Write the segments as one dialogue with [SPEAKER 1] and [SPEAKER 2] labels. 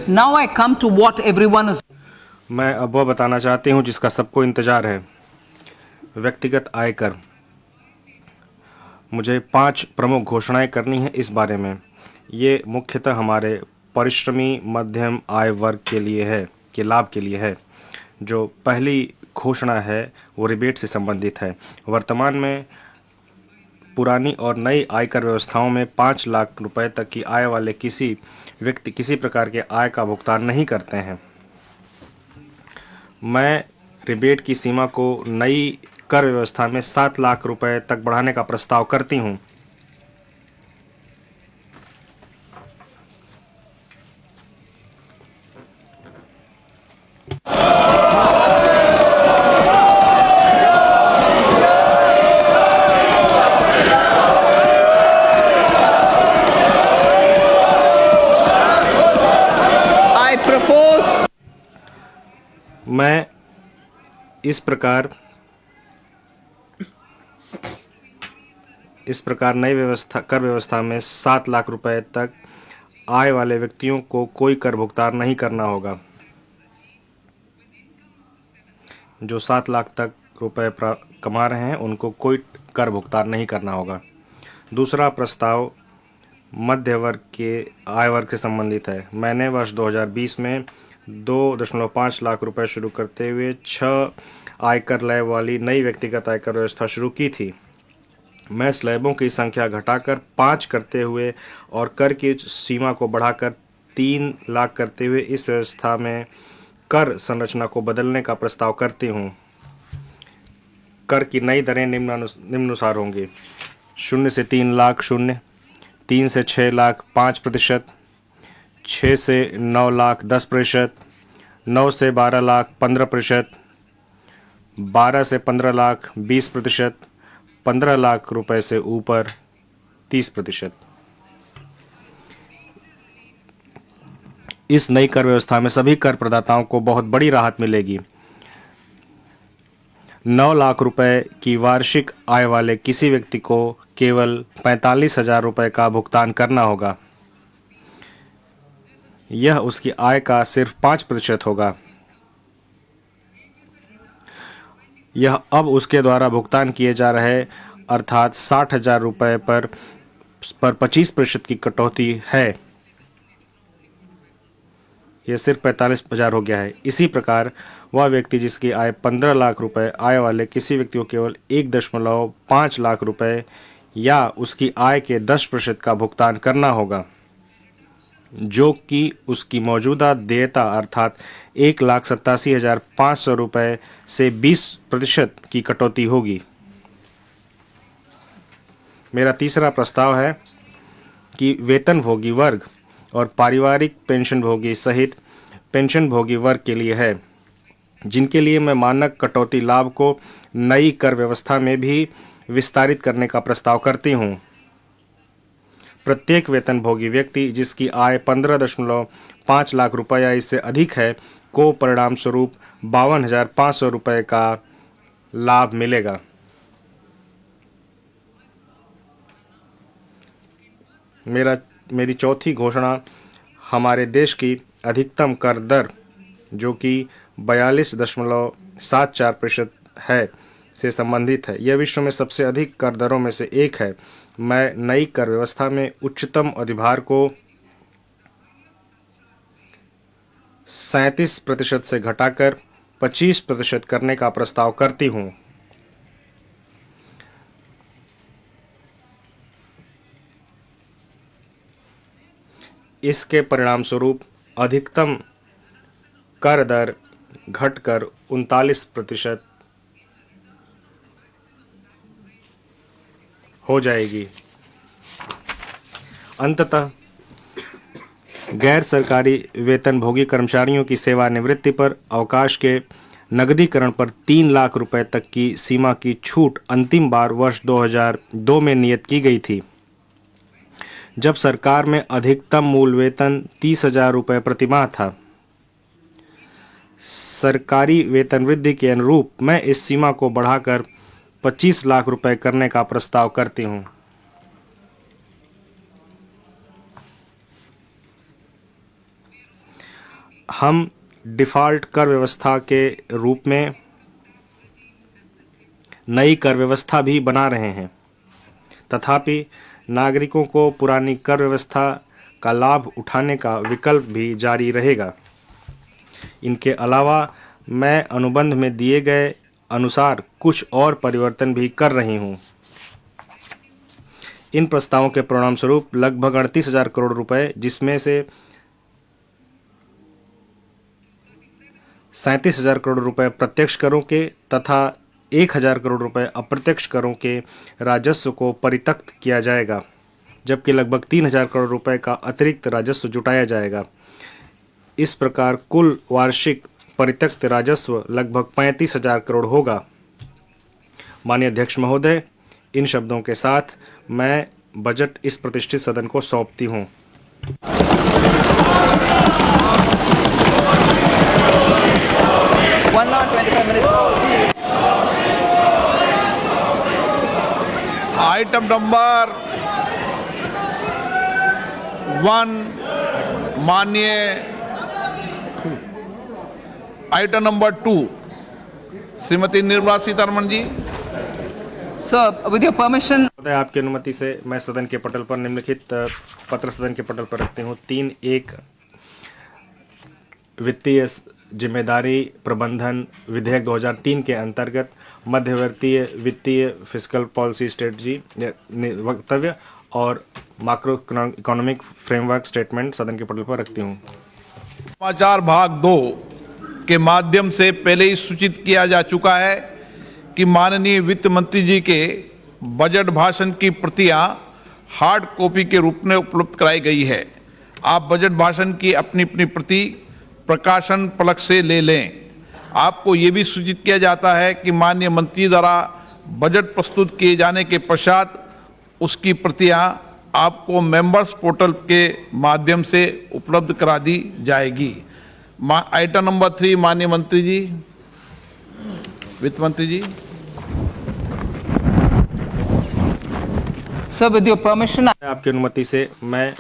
[SPEAKER 1] Now I come to what everyone is.
[SPEAKER 2] मैं अब वह बताना चाहती हूँ जिसका सबको इंतजार है, व्यक्तिगत आयकर। मुझे 5 प्रमुख घोषणाएं करनी है इस बारे में। ये मुख्यतः हमारे परिश्रमी मध्यम आय वर्ग के लिए है, के लाभ के लिए है। जो पहली घोषणा है वो रिबेट से संबंधित है। वर्तमान में पुरानी और नई आयकर व्यवस्थाओं में 5 लाख रुपए तक की आय वाले किसी व्यक्ति किसी प्रकार के आय का भुगतान नहीं करते हैं। मैं रिबेट की सीमा को नई कर व्यवस्था में 7 लाख रुपए तक बढ़ाने का प्रस्ताव करती हूं। मैं इस प्रकार नई कर व्यवस्था में 7 लाख रुपए तक आय वाले व्यक्तियों को कोई कर भुगतान नहीं करना होगा। जो 7 लाख तक रुपए कमा रहे हैं उनको कोई कर भुगतान नहीं करना होगा। दूसरा प्रस्ताव मध्य वर्ग के आय वर्ग से संबंधित है। मैंने वर्ष 2020 में 2.5 लाख रुपए शुरू करते हुए 6 आयकर लय वाली नई व्यक्तिगत आयकर व्यवस्था शुरू की थी। मैं स्लैबों की संख्या घटाकर 5 करते हुए और कर की सीमा को बढ़ाकर 3 लाख करते हुए इस व्यवस्था में कर संरचना को बदलने का प्रस्ताव करती हूँ। कर की नई दरें निम्नानुसार होंगी। 0 से 3 लाख 0, 3 से 6 लाख 5%, 6 से 9 लाख 10%, 9 से 12 लाख 15%, 12 से 15 लाख 20%, 15 लाख रुपए से ऊपर 30%। इस नई कर व्यवस्था में सभी कर प्रदाताओं को बहुत बड़ी राहत मिलेगी। 9 लाख रुपए की वार्षिक आय वाले किसी व्यक्ति को केवल 45,000 रुपए का भुगतान करना होगा। यह उसकी आय का सिर्फ 5% होगा। यह अब उसके द्वारा भुगतान किए जा रहे अर्थात 60,000 रुपए पर 25% की कटौती है। यह सिर्फ 45,000 हो गया है। इसी प्रकार वह व्यक्ति जिसकी आय 15 लाख रुपए आय वाले किसी व्यक्ति को केवल 1.5 लाख रुपए या उसकी आय के 10% का भुगतान करना होगा, जो कि उसकी मौजूदा देयता अर्थात 1,87,500 रुपए से 20% की कटौती होगी। मेरा तीसरा प्रस्ताव है कि वेतनभोगी वर्ग और पारिवारिक पेंशनभोगी सहित पेंशनभोगी वर्ग के लिए है, जिनके लिए मैं मानक कटौती लाभ को नई कर व्यवस्था में भी विस्तारित करने का प्रस्ताव करती हूँ। प्रत्येक वेतनभोगी व्यक्ति जिसकी आय 15.5 लाख रुपए या इससे अधिक है को परिणाम स्वरूप 52,500 रुपए का लाभ मिलेगा। मेरी चौथी घोषणा हमारे देश की अधिकतम कर दर जो कि 42.74% है से संबंधित है। यह विश्व में सबसे अधिक कर दरों में से एक है। मैं नई कर व्यवस्था में उच्चतम अधिभार को 37% से घटाकर 25% करने का प्रस्ताव करती हूँ। इसके परिणाम स्वरूप अधिकतम कर दर घटकर 39% हो जाएगी। अंततः गैर सरकारी वेतनभोगी कर्मचारियों की सेवानिवृत्ति पर अवकाश के नकदीकरण पर 3 लाख रुपए तक की सीमा की छूट अंतिम बार वर्ष 2002 में नियत की गई थी, जब सरकार में अधिकतम मूल वेतन 30,000 रुपये प्रतिमाह था। सरकारी वेतन वृद्धि के अनुरूप मैं इस सीमा को बढ़ाकर 25 लाख रुपए करने का प्रस्ताव करती हूँ। हम डिफ़ॉल्ट कर व्यवस्था के रूप में नई कर व्यवस्था भी बना रहे हैं। तथापि नागरिकों को पुरानी कर व्यवस्था का लाभ उठाने का विकल्प भी जारी रहेगा। इनके अलावा मैं अनुबंध में दिए गए अनुसार कुछ और परिवर्तन भी कर रही हूँ। इन प्रस्तावों के परिणाम स्वरूप लगभग 38,000 करोड़ रुपए, जिसमें से 37,000 करोड़ रुपए प्रत्यक्ष करों के तथा 1,000 करोड़ रुपए अप्रत्यक्ष करों के राजस्व को परित्यक्त किया जाएगा, जबकि लगभग 3,000 करोड़ रुपए का अतिरिक्त राजस्व जुटाया जाएगा। इस प्रकार कुल वार्षिक परित्यक्त राजस्व लगभग 35,000 करोड़ होगा। माननीय अध्यक्ष महोदय, इन शब्दों के साथ मैं बजट इस प्रतिष्ठित सदन को सौंपती हूँ।
[SPEAKER 3] आइटम नंबर 1 माननीय item number 2 Shrimati Nirmala Sitharaman ji.
[SPEAKER 1] Sir, with your permission,
[SPEAKER 2] महोदय, आपकी अनुमति से मैं सदन के पटल पर निम्नलिखित पत्र सदन के पटल पर रखती हूँ। 3.1 वित्तीय जिम्मेदारी प्रबंधन विधेयक 2003 के अंतर्गत मध्यवर्तीय वित्तीय फिस्कल पॉलिसी स्ट्रेटजी वक्तव्य और माक्रो इकोनॉमिक फ्रेमवर्क स्टेटमेंट सदन के पटल पर रखती हूँ।
[SPEAKER 3] समाचार भाग 2 के माध्यम से पहले ही सूचित किया जा चुका है कि माननीय वित्त मंत्री जी के बजट भाषण की प्रतियां हार्ड कॉपी के रूप में उपलब्ध कराई गई है। आप बजट भाषण की अपनी अपनी प्रति प्रकाशन पलक से ले लें। आपको ये भी सूचित किया जाता है कि माननीय मंत्री द्वारा बजट प्रस्तुत किए जाने के पश्चात उसकी प्रतियां आपको मेंबर्स पोर्टल के माध्यम से उपलब्ध करा दी जाएगी। आइटम नंबर 3 माननीय मंत्री जी, वित्त मंत्री जी।
[SPEAKER 1] sir, with your permission,
[SPEAKER 2] आपकी अनुमति से मैं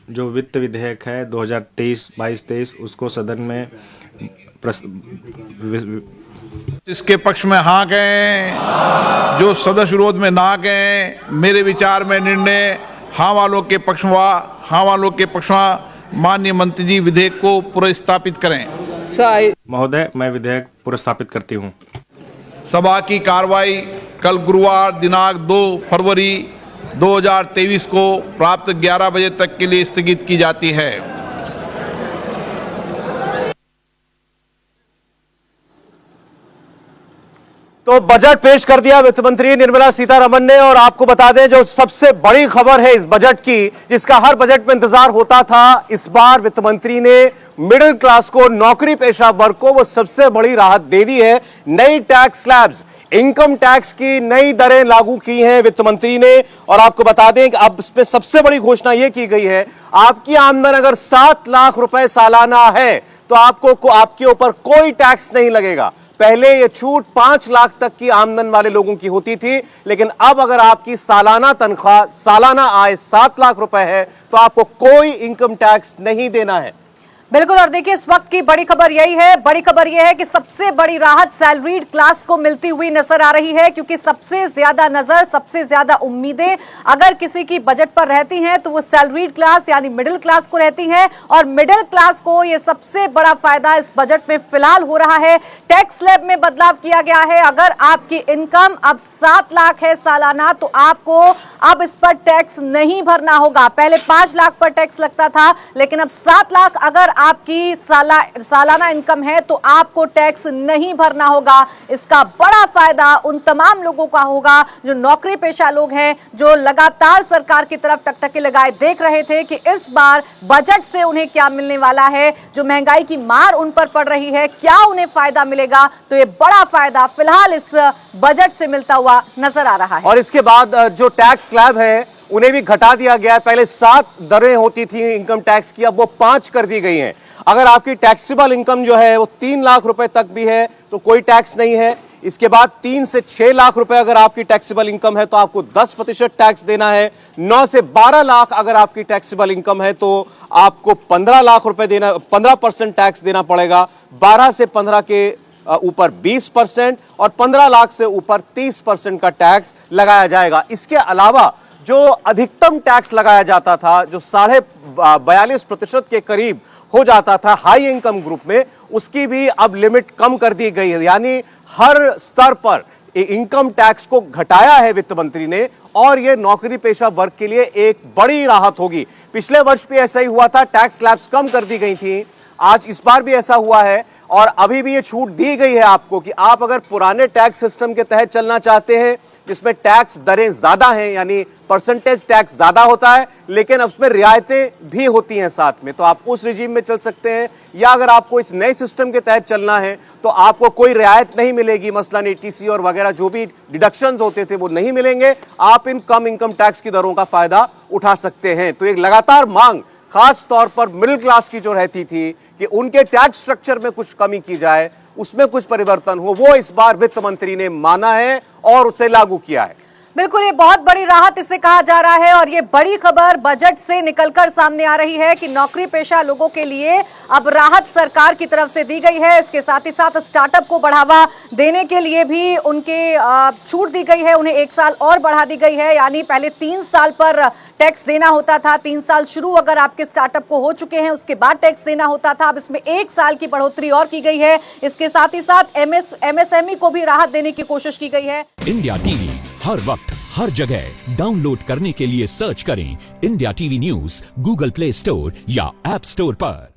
[SPEAKER 2] जो वित्त विधेयक है 2023-22-23 उसको सदन में
[SPEAKER 3] इसके पक्ष में हाँ कहें, जो सदस्य विरोध में ना कहें। मेरे विचार में निर्णय हाँ वालों के पक्ष में माननीय मंत्री जी विधेयक को पुरस्तापित करें।
[SPEAKER 1] sir,
[SPEAKER 2] महोदय, मैं विधेयक पुरस्तापित करती हूँ।
[SPEAKER 3] सभा की कार्रवाई कल गुरुवार दिनांक 2 फरवरी 2023 को प्राप्त 11 बजे तक के लिए स्थगित की जाती है।
[SPEAKER 4] तो बजट पेश कर दिया वित्त मंत्री निर्मला सीतारमण ने। और आपको बता दें, जो सबसे बड़ी खबर है इस बजट की, जिसका हर बजट में इंतजार होता था, इस बार वित्त मंत्री ने मिडिल क्लास को, नौकरी पेशा वर्ग को वो सबसे बड़ी राहत दे दी है। नई टैक्स स्लैब्स, इनकम टैक्स की नई दरें लागू की हैं वित्त मंत्री ने। और आपको बता दें कि अब इसमें सबसे बड़ी घोषणा यह की गई है, आपकी आमदन अगर 7 लाख रुपए सालाना है तो आपके ऊपर कोई टैक्स नहीं लगेगा। पहले यह छूट 5 लाख तक की आमदन वाले लोगों की होती थी, लेकिन अब अगर आपकी सालाना तनख्वाह, सालाना आय 7 लाख रुपए है तो आपको कोई इनकम टैक्स नहीं देना है।
[SPEAKER 5] बिल्कुल। और देखिए, इस वक्त की बड़ी खबर यही है, बड़ी खबर यह है कि सबसे बड़ी राहत सैलरीड क्लास को मिलती हुई नजर आ रही है, क्योंकि सबसे ज्यादा नजर, सबसे ज्यादा उम्मीदें अगर किसी की बजट पर रहती हैं तो वो सैलरीड क्लास यानी मिडिल क्लास को रहती हैं। और मिडिल क्लास को ये सबसे बड़ा फायदा इस बजट में फिलहाल हो रहा है। टैक्स स्लैब में बदलाव किया गया है। अगर आपकी इनकम अब 7 लाख है सालाना तो आपको अब इस पर टैक्स नहीं भरना होगा। पहले 5 लाख पर टैक्स लगता था, लेकिन अब 7 लाख अगर आपकी सालाना इनकम है तो आपको टैक्स नहीं भरना होगा। इसका बड़ा फायदा उन तमाम लोगों का होगा जो नौकरी पेशा लोग हैं, जो लगातार सरकार की तरफ टकटकी लगाए देख रहे थे कि इस बार बजट से उन्हें क्या मिलने वाला है, जो महंगाई की मार उन पर पड़ रही है, क्या उन्हें फायदा मिलेगा। तो ये बड़ा फायदा फिलहाल इस बजट से मिलता हुआ नजर आ रहा है।
[SPEAKER 4] और इसके बाद जो टैक्स स्लैब है उन्हें भी घटा दिया गया है। पहले 7 दरें होती थी इनकम टैक्स की, अब वो 5 कर दी गई हैं। अगर आपकी टैक्सेबल इनकम जो है वो 3 लाख रुपए तक भी है तो कोई टैक्स नहीं है। इसके बाद 3 से 6 लाख रुपए अगर आपकी टैक्सेबल इनकम है तो आपको 10% टैक्स देना है। 9 से 12 लाख अगर आपकी टैक्सेबल इनकम है तो आपको 15 लाख रुपए देना, 15% टैक्स देना पड़ेगा। 12 से 15 के ऊपर 20% और 15 लाख से ऊपर 30% का टैक्स लगाया जाएगा। इसके अलावा जो अधिकतम टैक्स लगाया जाता था, जो 42.5% के करीब हो जाता था हाई इनकम ग्रुप में, उसकी भी अब लिमिट कम कर दी गई है। यानी हर स्तर पर इनकम टैक्स को घटाया है वित्त मंत्री ने, और यह नौकरी पेशा वर्ग के लिए एक बड़ी राहत होगी। पिछले वर्ष भी ऐसा ही हुआ था, टैक्स स्लैब्स कम कर दी गई थी। आज इस बार भी ऐसा हुआ है और अभी भी ये छूट दी गई है आपको कि आप अगर पुराने टैक्स सिस्टम के तहत चलना चाहते हैं, जिसमें टैक्स दरें ज्यादा हैं, यानी परसेंटेज टैक्स ज्यादा होता है लेकिन उसमें रियायतें भी होती हैं साथ में, तो आप उस रिजीम में चल सकते हैं। या अगर आपको इस नए सिस्टम के तहत चलना है तो आपको कोई रियायत नहीं मिलेगी, मसलन एटीसी और वगैरह जो भी डिडक्शंस होते थे वो नहीं मिलेंगे। आप इन कम इनकम टैक्स की दरों का फायदा उठा सकते हैं। तो एक लगातार मांग खास तौर पर मिडिल क्लास की जो रहती थी कि उनके टैक्स स्ट्रक्चर में कुछ कमी की जाए, उसमें कुछ परिवर्तन हो, वो इस बार वित्त मंत्री ने माना है और उसे लागू किया है।
[SPEAKER 5] बिल्कुल, ये बहुत बड़ी राहत इसे कहा जा रहा है और ये बड़ी खबर बजट से निकलकर सामने आ रही है कि नौकरी पेशा लोगों के लिए अब राहत सरकार की तरफ से दी गई है। इसके साथ ही साथ स्टार्टअप को बढ़ावा देने के लिए भी उनके छूट दी गई है, उन्हें 1 साल और बढ़ा दी गई है। यानी पहले 3 साल पर टैक्स देना होता था, 3 साल शुरू अगर आपके स्टार्टअप को हो चुके हैं उसके बाद टैक्स देना होता था। अब इसमें 1 साल की बढ़ोतरी और की गई है। इसके साथ ही साथ एमएसएमई को भी राहत देने की कोशिश की गई है।
[SPEAKER 6] इंडिया टीवी हर वक्त हर जगह डाउनलोड करने के लिए सर्च करें India TV news Google play store या ऐप स्टोर पर।